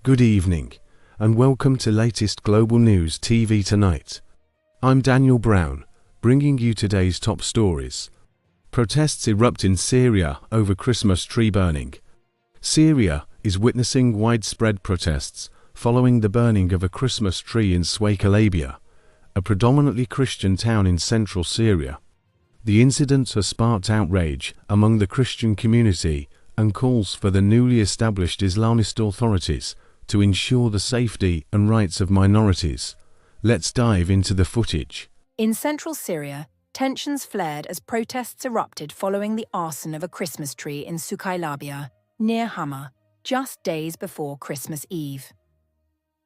Good evening, and welcome to latest Global News TV tonight. I'm Daniel Brown, bringing you today's top stories. Protests erupt in Syria over Christmas tree burning. Syria is witnessing widespread protests following the burning of a Christmas tree in Escalate, a predominantly Christian town in central Syria. The incident has sparked outrage among the Christian community and calls for the newly established Islamist authorities to ensure the safety and rights of minorities. Let's dive into the footage. In central Syria, tensions flared as protests erupted following the arson of a Christmas tree in Sukailabia, near Hama, just days before Christmas Eve.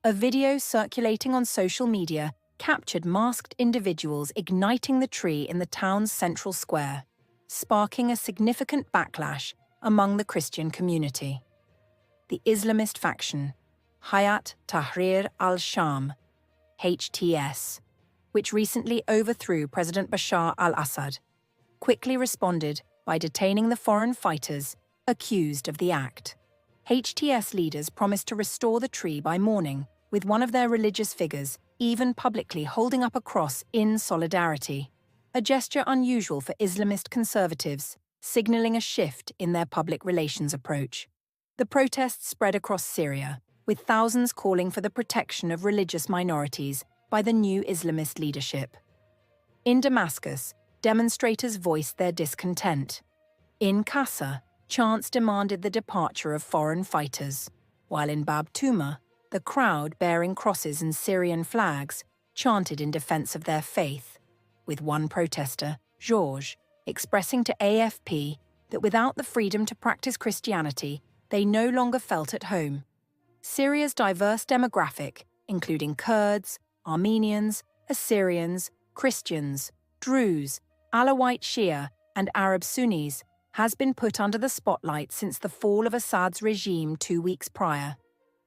A video circulating on social media captured masked individuals igniting the tree in the town's central square, sparking a significant backlash among the Christian community. The Islamist faction, Hayat Tahrir al-Sham, HTS, which recently overthrew President Bashar al-Assad, quickly responded by detaining the foreign fighters accused of the act. HTS leaders promised to restore the tree by morning, with one of their religious figures even publicly holding up a cross in solidarity, a gesture unusual for Islamist conservatives, signaling a shift in their public relations approach. The protests spread across Syria, with thousands calling for the protection of religious minorities by the new Islamist leadership. In Damascus, demonstrators voiced their discontent. In Qassa, chants demanded the departure of foreign fighters, while in Bab Tuma, the crowd bearing crosses and Syrian flags chanted in defense of their faith, with one protester, Georges, expressing to AFP that without the freedom to practice Christianity, they no longer felt at home. Syria's diverse demographic, including Kurds, Armenians, Assyrians, Christians, Druze, Alawite Shia, and Arab Sunnis, has been put under the spotlight since the fall of Assad's regime 2 weeks prior,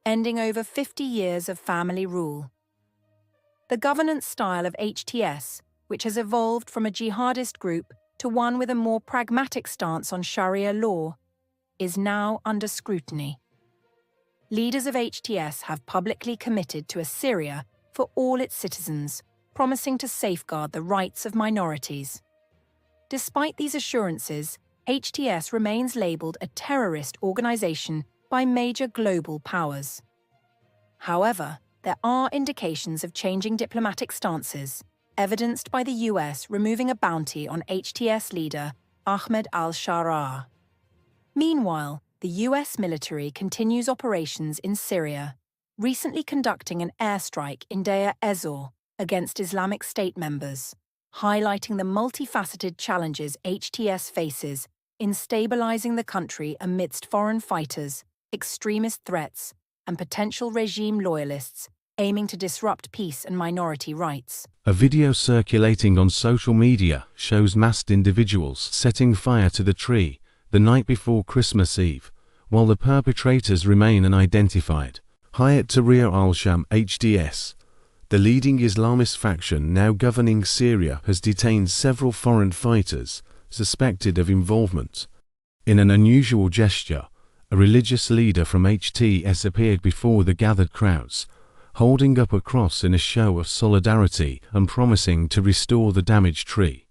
ending over 50 years of family rule. The governance style of HTS, which has evolved from a jihadist group to one with a more pragmatic stance on Sharia law, is now under scrutiny. Leaders of HTS have publicly committed to a Syria for all its citizens, promising to safeguard the rights of minorities. Despite these assurances, HTS remains labelled a terrorist organisation by major global powers. However, there are indications of changing diplomatic stances, evidenced by the US removing a bounty on HTS leader Ahmed al-Sharaa. Meanwhile, the US military continues operations in Syria, recently conducting an airstrike in Deir ez-Zor against Islamic State members, highlighting the multifaceted challenges HTS faces in stabilizing the country amidst foreign fighters, extremist threats, and potential regime loyalists aiming to disrupt peace and minority rights. A video circulating on social media shows masked individuals setting fire to the tree the night before Christmas Eve, while the perpetrators remain unidentified. Hayat Tahrir al-Sham HTS, the leading Islamist faction now governing Syria, has detained several foreign fighters suspected of involvement. In an unusual gesture, a religious leader from HTS appeared before the gathered crowds, holding up a cross in a show of solidarity and promising to restore the damaged tree.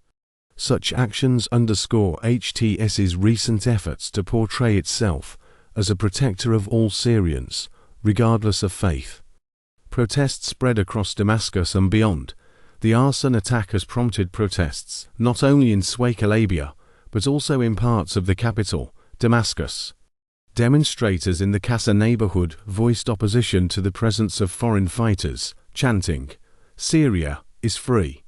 Such actions underscore HTS's recent efforts to portray itself as a protector of all Syrians, regardless of faith. Protests spread across Damascus and beyond. The arson attack has prompted protests not only in Suqailabia, but also in parts of the capital, Damascus. Demonstrators in the Qassa neighborhood voiced opposition to the presence of foreign fighters, chanting, "Syria is free.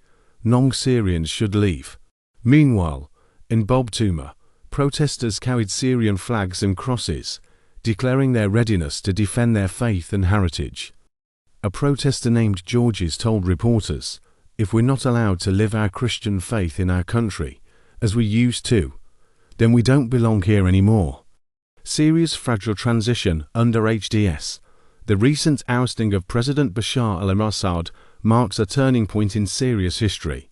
Non-Syrians should leave." Meanwhile, in Bab Tuma, protesters carried Syrian flags and crosses, declaring their readiness to defend their faith and heritage. A protester named Georges told reporters, "If we're not allowed to live our Christian faith in our country, as we used to, then we don't belong here anymore." Syria's fragile transition under HTS. The recent ousting of President Bashar al-Assad marks a turning point in Syria's history.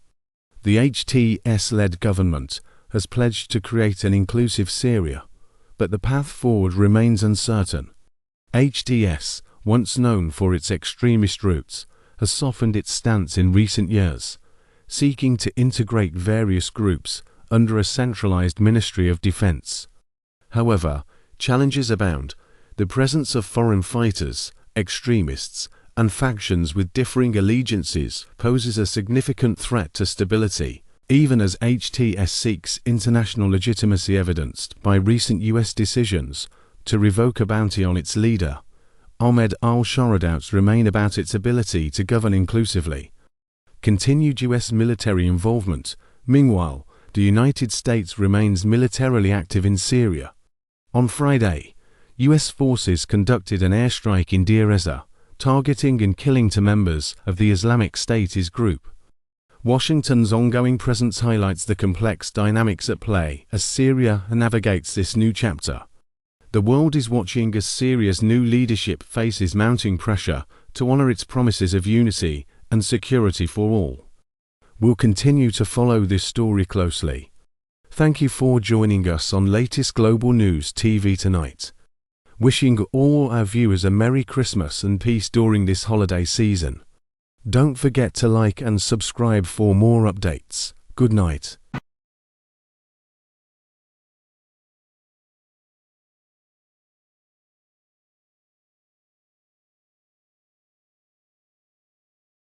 The HTS-led government has pledged to create an inclusive Syria, but the path forward remains uncertain. HTS once known for its extremist roots, has softened its stance in recent years, seeking to integrate various groups under a centralized Ministry of Defense. However, challenges abound. The presence of foreign fighters, extremists, and factions with differing allegiances poses a significant threat to stability, even as HTS seeks international legitimacy evidenced by recent U.S. decisions to revoke a bounty on its leader. Ahmed al-Shara doubts remain about its ability to govern inclusively. Continued U.S. military involvement. Meanwhile, the United States remains militarily active in Syria. On Friday, U.S. forces conducted an airstrike in Deir Ezzar, targeting and killing two members of the Islamic State's group. Washington's ongoing presence highlights the complex dynamics at play as Syria navigates this new chapter. The world is watching as Syria's new leadership faces mounting pressure to honor its promises of unity and security for all. We'll continue to follow this story closely. Thank you for joining us on Latest Global News TV tonight. Wishing all our viewers a Merry Christmas and peace during this holiday season. Don't forget to like and subscribe for more updates. Good night.